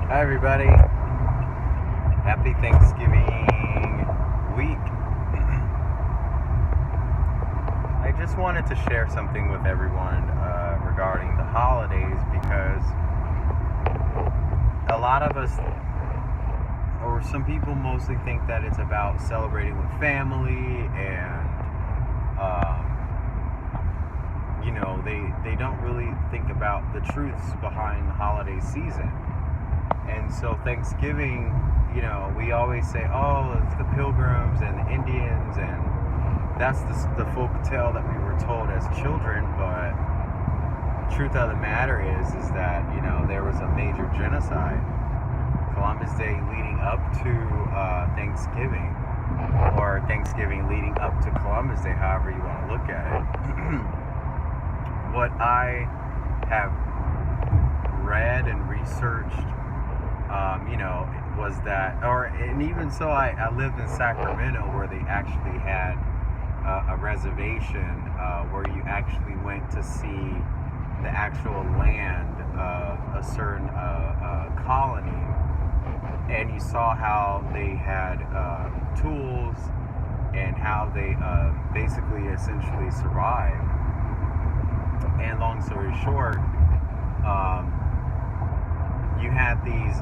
Hi, everybody. Happy Thanksgiving week. I just wanted to share something with everyone regarding the holidays because a lot of us, or some people mostly think that it's about celebrating with family and, they don't really think about the truths behind the holiday season. And so Thanksgiving, we always say, oh, it's the Pilgrims and the Indians, and that's the folk tale that we were told as children. But the truth of the matter is that, there was a major genocide. Columbus Day leading up to Thanksgiving, or Thanksgiving leading up to Columbus Day, however you want to look at it. What I have read and researched, was that, and even so, I lived in Sacramento where they actually had a reservation where you actually went to see the actual land of a certain colony, and you saw how they had tools and how they basically essentially survived. And long story short, you had these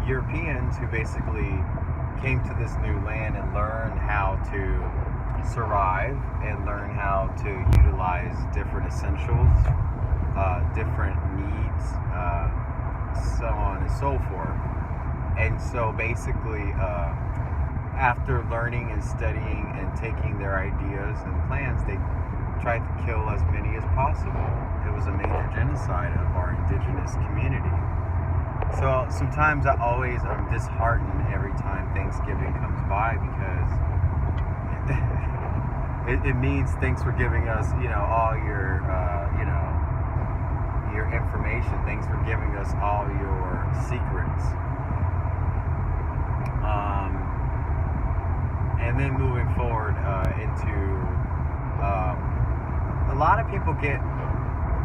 Europeans who basically came to this new land and learned how to survive and learn how to utilize different essentials, different needs, so on and so forth. And so basically, after learning and studying and taking their ideas and plans, they tried to kill as many as possible. It was a major genocide of our indigenous community. So sometimes I'm disheartened every time Thanksgiving comes by because it means thanks for giving us, all your, your information. Thanks for giving us all your secrets. And then moving forward into a lot of people get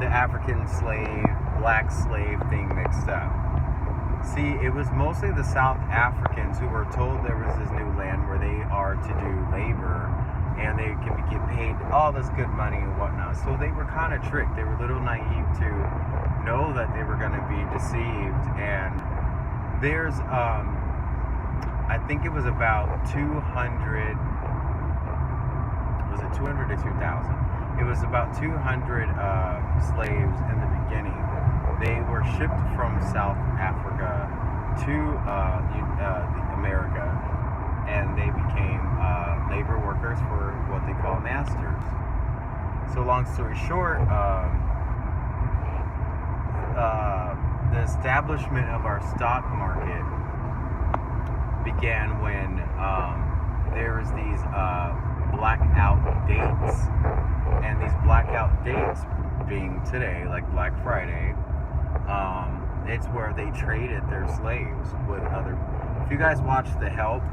the African slave, black slave thing mixed up. See, it was mostly the South Africans who were told there was this new land where they are to do labor and they can get paid all this good money and whatnot. So they were kind of tricked. They were a little naive to know that they were going to be deceived. And there's, I think it was about 200, was it 200 or 2,000? It was about 200 slaves in the beginning. They were shipped from South Africa to America, and they became labor workers for what they call masters. So long story short, the establishment of our stock market began when there was these blackout dates, and these blackout dates being today, like Black Friday, it's where they traded their slaves with other. If you guys watch The Help,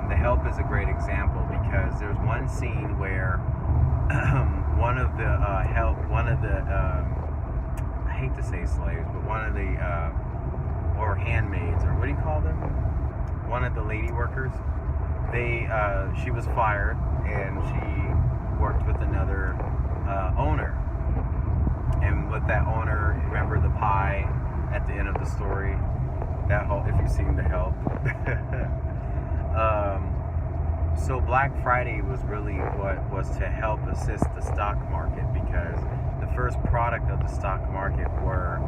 The Help is a great example because there's one scene where one of the I hate to say slaves, but one of the or handmaids, or what do you call them? One of the lady workers. She was fired and she worked with another owner. And with that owner, remember the pie at the end of the story? That whole, if you've seen The Help. So Black Friday was really what was to help assist the stock market, because the first product of the stock market were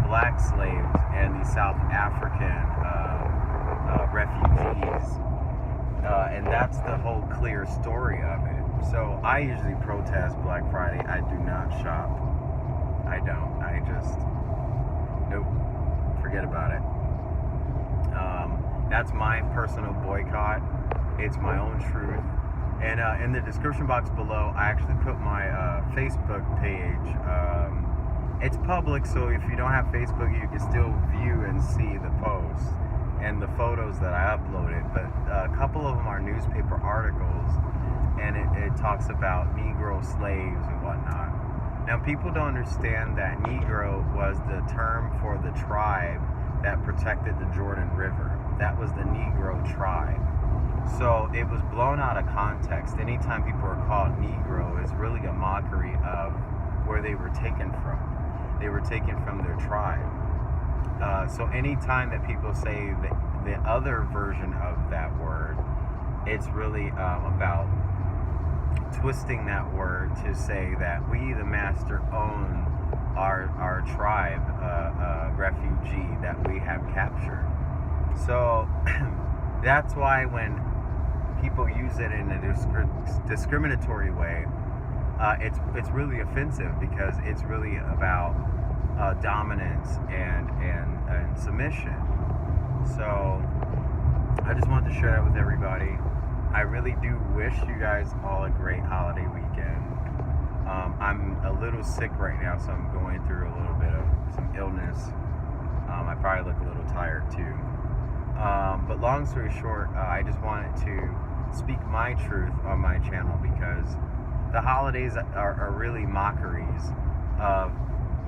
black slaves and the South African refugees. And that's the whole clear story of it. So I usually protest Black Friday. I do not shop. I don't. I just, nope, forget about it. That's my personal boycott. It's my own truth. And in the description box below, I actually put my Facebook page. It's public, so if you don't have Facebook, you can still view and see the posts and the photos that I uploaded. But a couple of them are newspaper articles, and it talks about Negro slaves and whatnot. Now, people don't understand that Negro was the term for the tribe that protected the Jordan River. That was the Negro tribe. So it was blown out of context. Anytime people are called Negro, it's really a mockery of where they were taken from. They were taken from their tribe. So anytime that people say the other version of that word, it's really about twisting that word to say that we, the master, own our tribe, refugee that we have captured. So that's why when people use it in a discriminatory way, it's really offensive, because it's really about dominance and submission. So I just wanted to share that with everybody. I really do wish you guys all a great holiday weekend. I'm a little sick right now, so I'm going through a little bit of some illness. I probably look a little tired too. But long story short, I just wanted to speak my truth on my channel, because the holidays are really mockeries of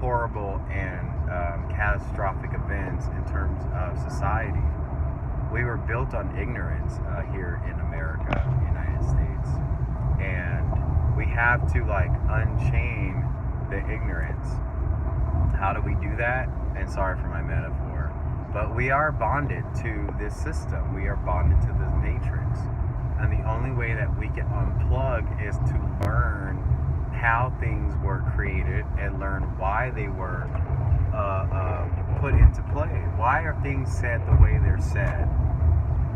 horrible and catastrophic events in terms of society. We were built on ignorance here in America, United States, and we have to unchain the ignorance. How do we do that? And sorry for my metaphor, but we are bonded to this system. We are bonded to this matrix, and the only way that we can unplug is to learn how things were created and learn why they were put into play. Why are things said the way they're said?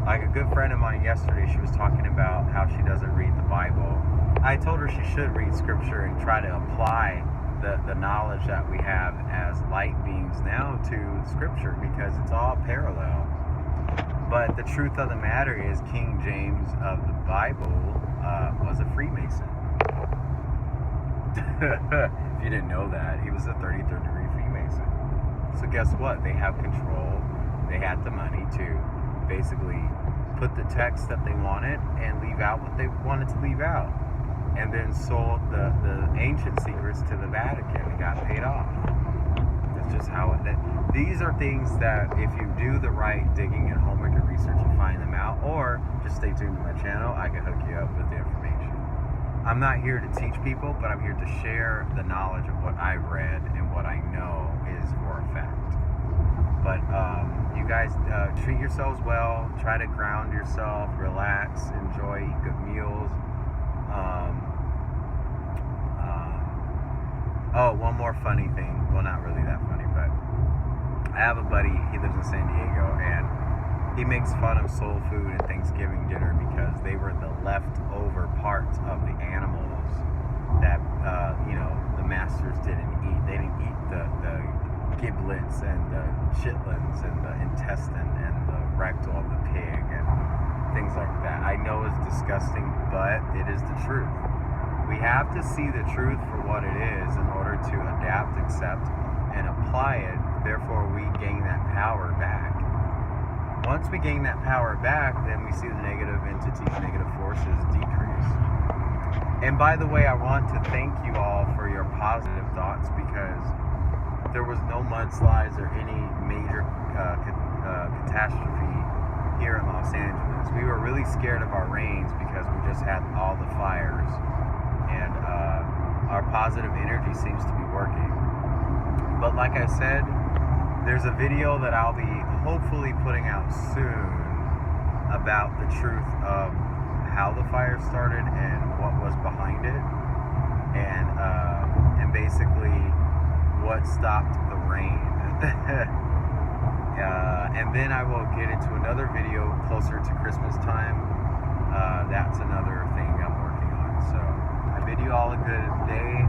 Like a good friend of mine yesterday, she was talking about how she doesn't read the Bible. I told her she should read scripture and try to apply the knowledge that we have as light beings now to scripture, because it's all parallel. But the truth of the matter is, King James of the Bible was a Freemason. If you didn't know that, he was a 33rd degree Freemason. So guess what? They have control. They had the money to basically put the text that they wanted and leave out what they wanted to leave out, and then sold the ancient secrets to the Vatican and got paid off. That's just how it. These are things that if you do the right digging and homework and research, you find them out. Or just stay tuned to my channel. I can hook you up with the information. I'm not here to teach people, but I'm here to share the knowledge of what I've read and what I know is for a fact. But you guys treat yourselves well. Try to ground yourself, relax, enjoy, eat good meals. Oh, one more funny thing. Well, not really that funny, but I have a buddy. He lives in San Diego, and he makes fun of soul food and Thanksgiving dinner because they were the leftover parts of the animals that the masters didn't eat. They didn't eat the giblets and the chitlins and the intestine and the rectal of the pig and things like that. I know it's disgusting, but it is the truth. We have to see the truth for what it is in order to adapt, accept, and apply it. Therefore, we gain that power back. Once we gain that power back, then we see the negative entities, negative forces decrease. And by the way, I want to thank you all for your positive thoughts, because there was no mudslides or any major catastrophe here in Los Angeles. We were really scared of our rains because we just had all the fires, and our positive energy seems to be working. But like I said, there's a video that I'll be hopefully putting out soon about the truth of how the fire started and what was behind it, and basically what stopped the rain. And then I will get into another video closer to Christmas time. That's another thing I'm working on. So I bid you all a good day.